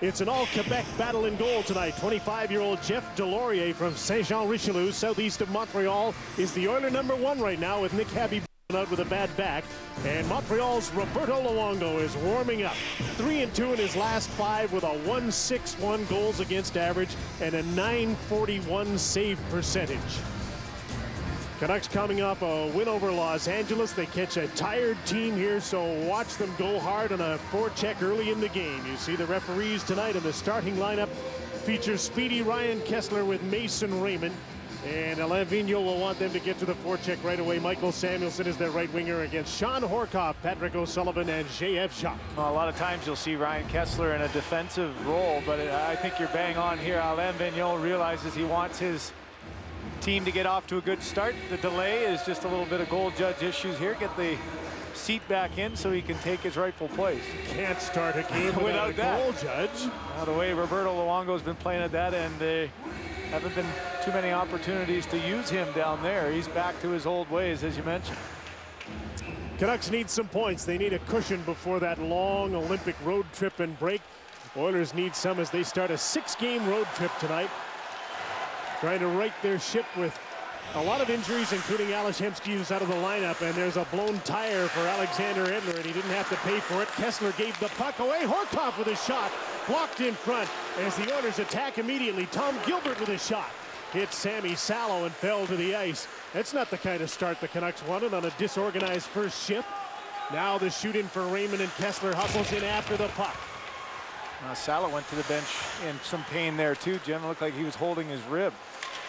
It's an all-Quebec battle in goal tonight. 25-year-old Jeff Delorier from Saint-Jean-Richelieu, southeast of Montreal, is the Oiler #1 right now, with Nick Haby out with a bad back. And Montreal's Roberto Luongo is warming up. 3-2 in his last 5 with a 1.61 goals against average and a .941 save percentage. Canucks coming off a win over Los Angeles. They catch a tired team here, so watch them go hard on a forecheck early in the game. You see the referees tonight, and the starting lineup features speedy Ryan Kesler with Mason Raymond. And Alain Vigneault will want them to get to the forecheck right away. Michael Samuelsson is their right winger against Sean Horcoff, Patrick O'Sullivan, and J.F. Jacques. Well, a lot of times you'll see Ryan Kesler in a defensive role, but I think you're bang on here. Alain Vigneault realizes he wants his team to get off to a good start. The delay is just a little bit of goal judge issues here. Get the seat back in so he can take his rightful place. Can't start a game without a goal judge. Now, the way Roberto Luongo's been playing at that end, there haven't been too many opportunities to use him down there. He's back to his old ways, as you mentioned. Canucks need some points. They need a cushion before that long Olympic road trip and break. Oilers need some as they start a 6-game road trip tonight, trying to right their ship with a lot of injuries, including Ales Hemsky, who's out of the lineup, and there's a blown tire for Alexander Edler, and he didn't have to pay for it. Kesler gave the puck away. Horcoff with a shot, blocked in front as the Oilers attack immediately. Tom Gilbert with a shot, hit Sammy Salo and fell to the ice. That's not the kind of start the Canucks wanted on a disorganized first shift. Now the shoot-in for Raymond, and Kesler hustles in after the puck. Salo went to the bench in some pain there too, Jim. It looked like he was holding his rib.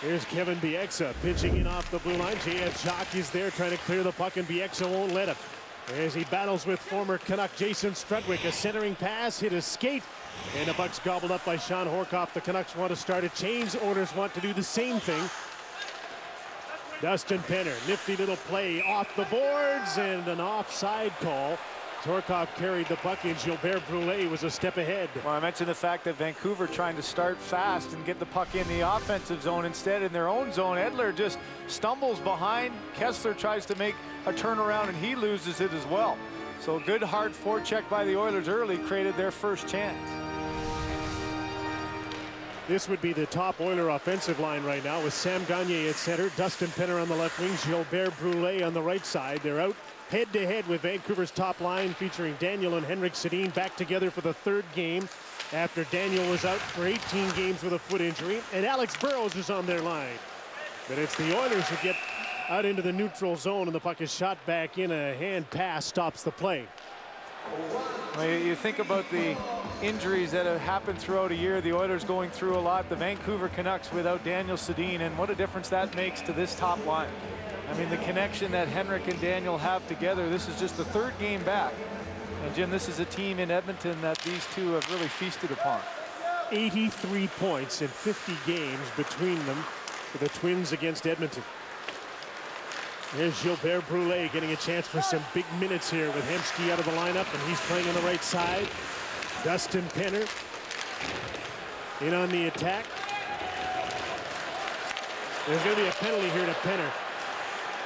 Here's Kevin Bieksa pitching in off the blue line. J.F. Jacques is there trying to clear the puck, and Bieksa won't let him. As he battles with former Canuck Jason Strudwick, a centering pass hit his skate, and the puck's gobbled up by Sean Horcoff. The Canucks want to start a change. Oilers want to do the same thing. Dustin Penner, nifty little play off the boards, and an offside call. Horcoff carried the puck in. Gilbert Brulé was a step ahead. Well, I mentioned the fact that Vancouver trying to start fast and get the puck in the offensive zone. Instead, in their own zone, Edler just stumbles behind. Kesler tries to make a turnaround, and he loses it as well. So good hard forecheck by the Oilers early created their first chance. This would be the top Oiler offensive line right now, with Sam Gagner at center, Dustin Penner on the left wing, Gilbert Brulé on the right side. They're out head-to-head with Vancouver's top line, featuring Daniel and Henrik Sedin, back together for the 3rd game after Daniel was out for 18 games with a foot injury, and Alex Burrows is on their line. But it's the Oilers who get out into the neutral zone, and the puck is shot back in. A hand pass stops the play. Well, you think about the injuries that have happened throughout a year, the Oilers going through a lot, the Vancouver Canucks without Daniel Sedin, and what a difference that makes to this top line. I mean, the connection that Henrik and Daniel have together, this is just the 3rd game back. And Jim, this is a team in Edmonton that these two have really feasted upon. 83 points in 50 games between them for the Twins against Edmonton. Here's Gilbert Brulé getting a chance for some big minutes here with Hemsky out of the lineup, and he's playing on the right side. Dustin Penner in on the attack. There's going to be a penalty here to Penner.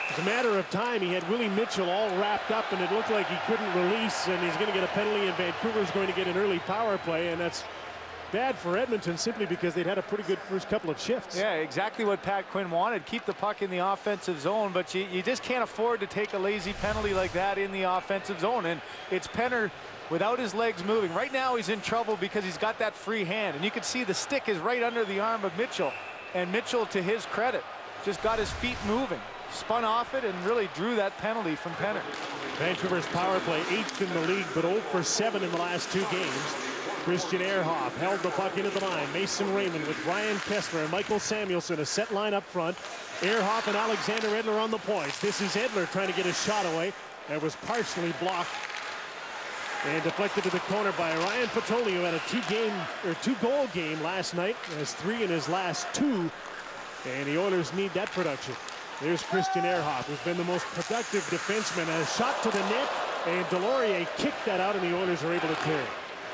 It's a matter of time. He had Willie Mitchell all wrapped up, and it looked like he couldn't release, and he's going to get a penalty, and Vancouver's going to get an early power play, and that's bad for Edmonton simply because they'd had a pretty good first couple of shifts. Yeah, exactly what Pat Quinn wanted. Keep the puck in the offensive zone, but you just can't afford to take a lazy penalty like that in the offensive zone, and it's Penner without his legs moving. Right now he's in trouble because he's got that free hand, and you can see the stick is right under the arm of Mitchell, and Mitchell, to his credit, just got his feet moving, spun off it, and really drew that penalty from Penner. Vancouver's power play 8th in the league, but 0 for 7 in the last 2 games. Christian Ehrhoff held the puck into the line. Mason Raymond with Ryan Kesler and Michael Samuelsson, a set line up front. Ehrhoff and Alexander Edler on the points. This is Edler trying to get a shot away. That was partially blocked and deflected to the corner by Ryan Patoli, who had a 2-goal game last night. Has 3 in his last 2, and the Oilers need that production. There's Christian Ehrhoff, who's been the most productive defenseman. A shot to the net, and Delorier kicked that out, and the Oilers are able to clear it.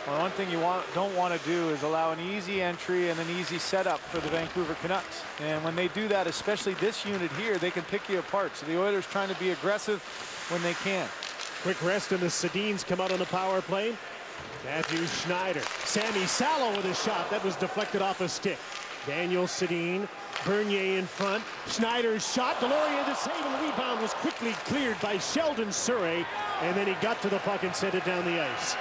Well, one thing you don't want to do is allow an easy entry and an easy setup for the Vancouver Canucks. And when they do that, especially this unit here, they can pick you apart. So the Oilers trying to be aggressive when they can. Quick rest, and the Sedins come out on the power play. Matthew Schneider. Sammy Salo with a shot that was deflected off a stick. Daniel Sedin. Bernier in front. Schneider's shot. Delorier the save, and the rebound was quickly cleared by Sheldon Surrey. And then he got to the puck and sent it down the ice.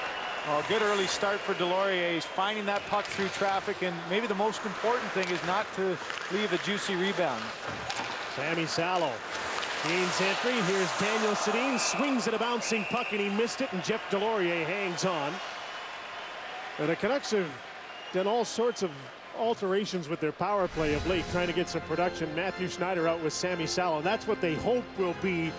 Well, good early start for Delorier. He's finding that puck through traffic, and maybe the most important thing is not to leave a juicy rebound. Sammy Salo gains entry. Here's Daniel Sedin, swings at a bouncing puck, and he missed it, and Jeff Delorier hangs on. And the Canucks have done all sorts of alterations with their power play of late, trying to get some production. Matthew Schneider out with Sammy Salo, and that's what they hope will be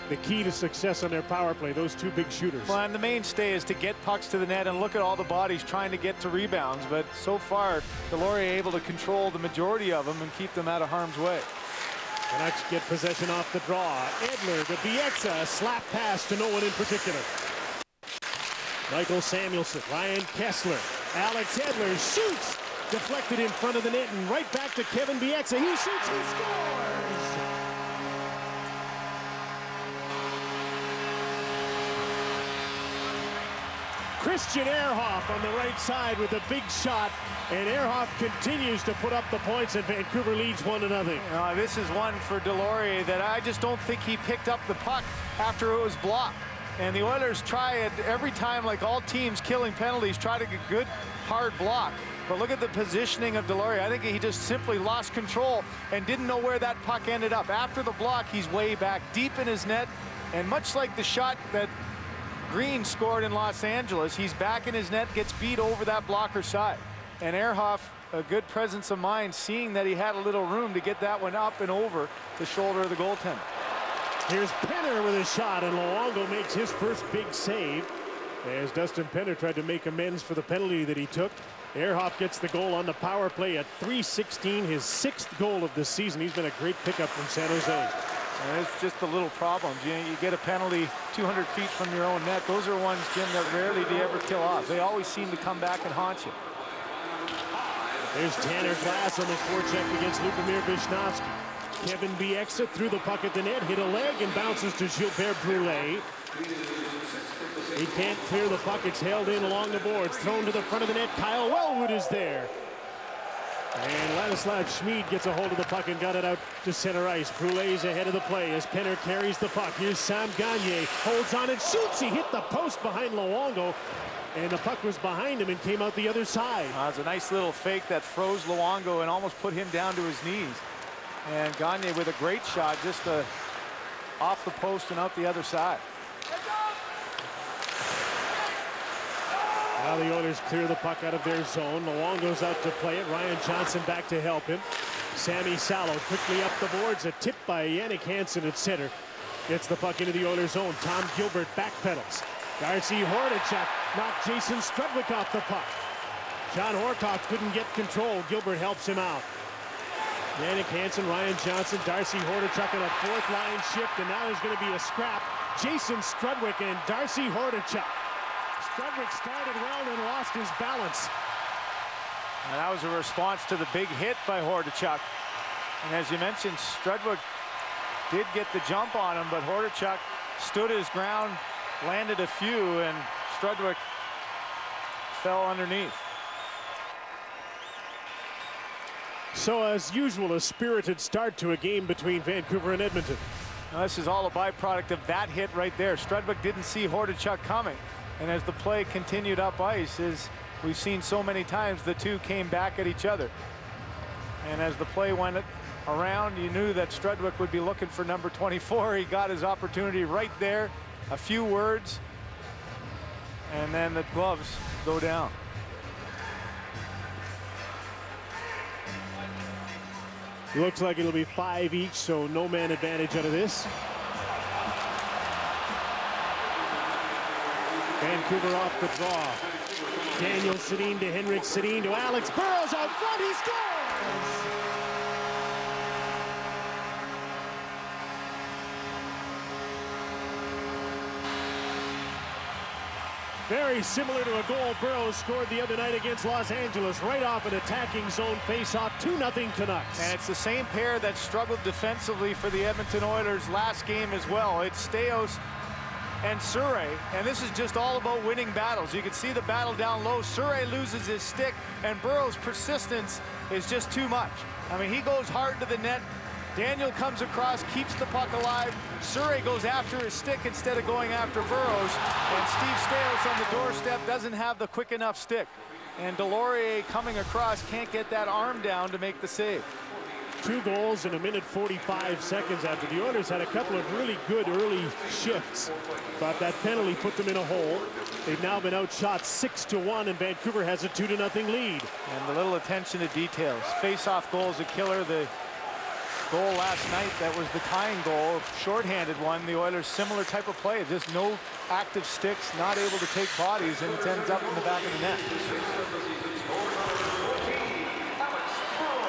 the key to success on their power play, those two big shooters. Well, and the mainstay is to get pucks to the net, and look at all the bodies trying to get to rebounds, but so far Delorier able to control the majority of them and keep them out of harm's way. Canucks get possession off the draw. Edler to Bieksa, a slap pass to no one in particular. Michael Samuelson, Ryan Kessler, Alex Edler shoots, deflected in front of the net, and right back to Kevin Bieksa. He shoots, he scores! Christian Ehrhoff on the right side with a big shot, and Ehrhoff continues to put up the points, and Vancouver leads 1-0. This is one for Delorier that I just don't think he picked up the puck after it was blocked. And the Oilers try it every time, like all teams killing penalties, try to get good, hard block. But look at the positioning of Delorier. I think he just simply lost control and didn't know where that puck ended up. After the block, he's way back deep in his net. And much like the shot that Green scored in Los Angeles, he's back in his net, gets beat over that blocker side. And Ehrhoff, a good presence of mind, seeing that he had a little room to get that one up and over the shoulder of the goaltender. Here's Penner with a shot, and Luongo makes his first big save as Dustin Penner tried to make amends for the penalty that he took. Ehrhoff gets the goal on the power play at .316, his 6th goal of the season. He's been a great pickup from San Jose. And it's just the little problems. You get a penalty 200 feet from your own net. Those are ones, Jim, that rarely do you ever kill off. They always seem to come back and haunt you. There's Tanner Glass on the forecheck against Lubomir Vishnevsky. Kevin Bieksa threw the puck at the net, hit a leg, and bounces to Gilbert Brule. He can't clear the puck. It's held in along the boards. Thrown to the front of the net. Kyle Wellwood is there. And Ladislav Schmid gets a hold of the puck and got it out to center ice. Brule's ahead of the play as Penner carries the puck. Here's Sam Gagner. Holds on and shoots. He hit the post behind Luongo. And the puck was behind him and came out the other side. It was a nice little fake that froze Luongo and almost put him down to his knees. And Gagner with a great shot, just off the post and out the other side. Now the Oilers clear the puck out of their zone. Luongo's out to play it. Ryan Johnson back to help him. Sammy Salo quickly up the boards. A tip by Yannick Hansen at center. Gets the puck into the Oilers zone. Tom Gilbert backpedals. Darcy Hordichuk knocked Jason Strudwick off the puck. John Horcock couldn't get control. Gilbert helps him out. Yannick Hansen, Ryan Johnson, Darcy Hordichuk in a 4th line shift, and now there's going to be a scrap. Jason Strudwick and Darcy Hordichuk. Strudwick started well and lost his balance. And that was a response to the big hit by Hordichuk. And as you mentioned, Strudwick did get the jump on him, but Hordichuk stood his ground, landed a few, and Strudwick fell underneath. So, as usual, a spirited start to a game between Vancouver and Edmonton. Now, this is all a byproduct of that hit right there. Strudwick didn't see Hordichuk coming. And as the play continued up ice, as we've seen so many times, the two came back at each other. And as the play went around, you knew that Strudwick would be looking for number 24. He got his opportunity right there. A few words, and then the gloves go down. Looks like it'll be 5 each, so no man advantage out of this. Vancouver off the draw. Daniel Sedin to Henrik Sedin to Alex Burrows out front. He scores! Very similar to a goal Burrows scored the other night against Los Angeles, right off an attacking zone face-off, 2-0 Canucks. And it's the same pair that struggled defensively for the Edmonton Oilers last game as well. It's Staios and Surrey, and this is just all about winning battles. You can see the battle down low. Surrey loses his stick, and Burrow's persistence is just too much. I mean, he goes hard to the net. Daniel comes across, keeps the puck alive. Surrey goes after his stick instead of going after Burrows, and Steve Staios on the doorstep doesn't have the quick enough stick. And Deslauriers coming across can't get that arm down to make the save. 2 goals in 1:45 seconds after the Oilers had a couple of really good early shifts, but that penalty put them in a hole. They've now been outshot 6-1, and Vancouver has a 2-0 lead. And the little attention to details. Face-off goal is a killer. The goal last night, that was the tying goal, shorthanded one. The Oilers, similar type of play, just no active sticks, not able to take bodies, and it ends up in the back of the net.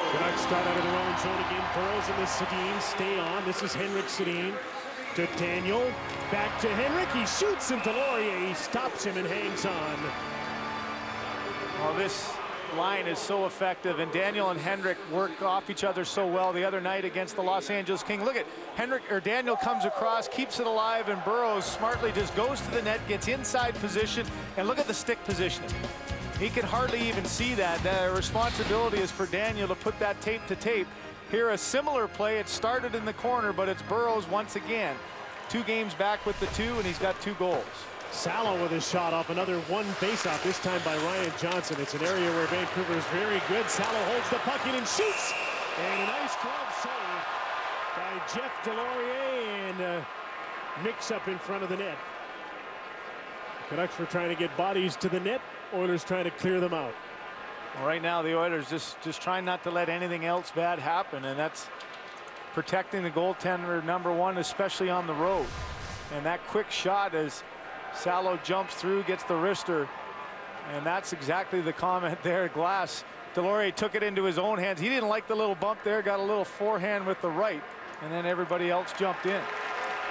Canucks start out of their own zone again. Burrows and the Sedin stay on. This is Henrik Sedin to Daniel. Back to Henrik. He shoots him to Deslauriers. He stops him and hangs on. Well, this line is so effective, and Daniel and Henrik work off each other so well the other night against the Los Angeles Kings. Look at Daniel comes across, keeps it alive, and Burrows smartly just goes to the net, gets inside position, and look at the stick positioning. He can hardly even see that. The responsibility is for Daniel to put that tape to tape. Here, a similar play. It started in the corner, but it's Burrows once again. 2 games back with the 2, and he's got 2 goals. Salo with his shot off another 1 faceoff, this time by Ryan Johnson. It's an area where Vancouver is very good. Salo holds the puck in and shoots. And a nice glove save by Jeff Deslauriers, and mix up in front of the net. Canucks were trying to get bodies to the net. Oilers trying to clear them out. Well, right now the Oilers just trying not to let anything else bad happen, and that's protecting the goaltender number 1, especially on the road. And that quick shot as Salo jumps through, gets the wrister, and that's exactly the comment there. Glass, Deslauriers took it into his own hands. He didn't like the little bump there, got a little forehand with the right, and then everybody else jumped in.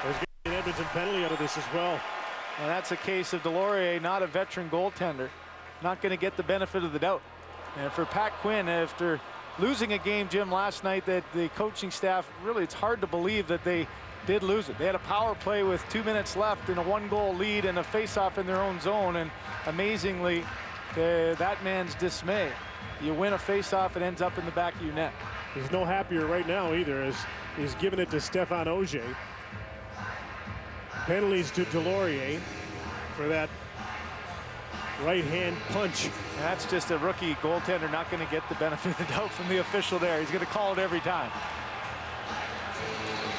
There's an Edmonton penalty out of this as well. And that's a case of Deslauriers, not a veteran goaltender, not going to get the benefit of the doubt. And for Pat Quinn, after losing a game, Jim, last night, that the coaching staff, really, it's hard to believe that they did lose it. They had a power play with 2 minutes left in a 1-goal lead and a face-off in their own zone, and amazingly, to that man's dismay, you win a face-off, it ends up in the back of your net. He's no happier right now either, as he's giving it to Stéphane Auger. Penalties to Deslauriers for that right-hand punch. That's just a rookie goaltender, not going to get the benefit of the doubt from the official there. He's going to call it every time.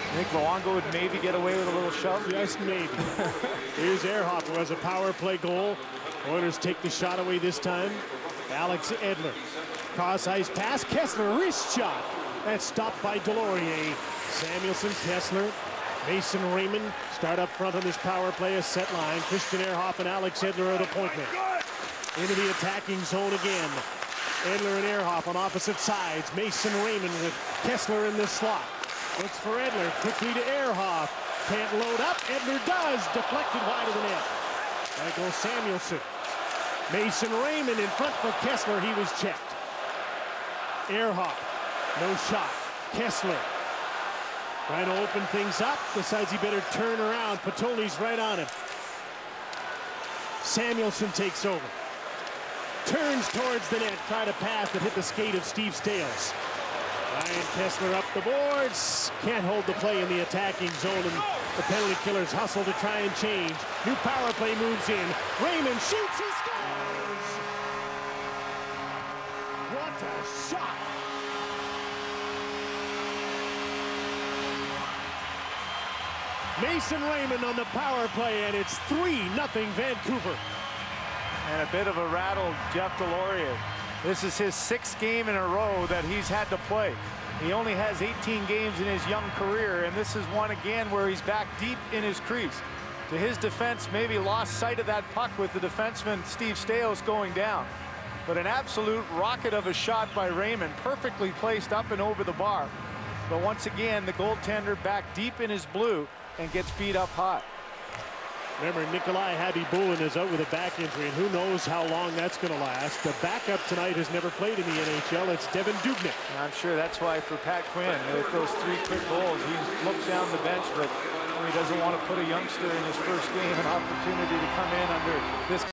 I think Luongo would maybe get away with a little shove. Yes, maybe. Here's Ehrhoff, who has a power play goal. Oilers take the shot away this time. Alex Edler. Cross-ice pass. Kessler, wrist shot. That's stopped by Deslauriers. Samuelsson, Kessler, Mason Raymond start up front on this power play, a set line. Christian Ehrhoff and Alex Edler at appointment. Into the attacking zone again. Edler and Ehrhoff on opposite sides. Mason Raymond with Kessler in the slot. Looks for Edler, quickly to Ehrhoff. Can't load up, Edler does. Deflected wide of the net. There goes Samuelsson. Mason Raymond in front for Kessler, he was checked. Ehrhoff, no shot. Kessler trying to open things up, decides he better turn around. Patoli's right on him. Samuelsson takes over. Turns towards the net, try to pass that hit the skate of Steve Staios. Ryan Kessler up the boards. Can't hold the play in the attacking zone, and the penalty killers hustle to try and change. New power play moves in. Raymond shoots, he scores! What a shot! Mason Raymond on the power play, and it's 3-0 Vancouver. And a bit of a rattled Jeff Deslauriers. This is his 6th game in a row that he's had to play. He only has 18 games in his young career, and this is one again where he's back deep in his crease. To his defense, maybe lost sight of that puck with the defenseman Steve Staios going down. But an absolute rocket of a shot by Raymond, perfectly placed up and over the bar. But once again, the goaltender back deep in his blue and gets beat up hot. Remember, Nikolai Habibulin is out with a back injury, and who knows how long that's going to last. The backup tonight has never played in the NHL. It's Devin Dubnyk. I'm sure that's why for Pat Quinn, with those 3 quick goals, he's looked down the bench, but definitely doesn't want to put a youngster in his first game an opportunity to come in under this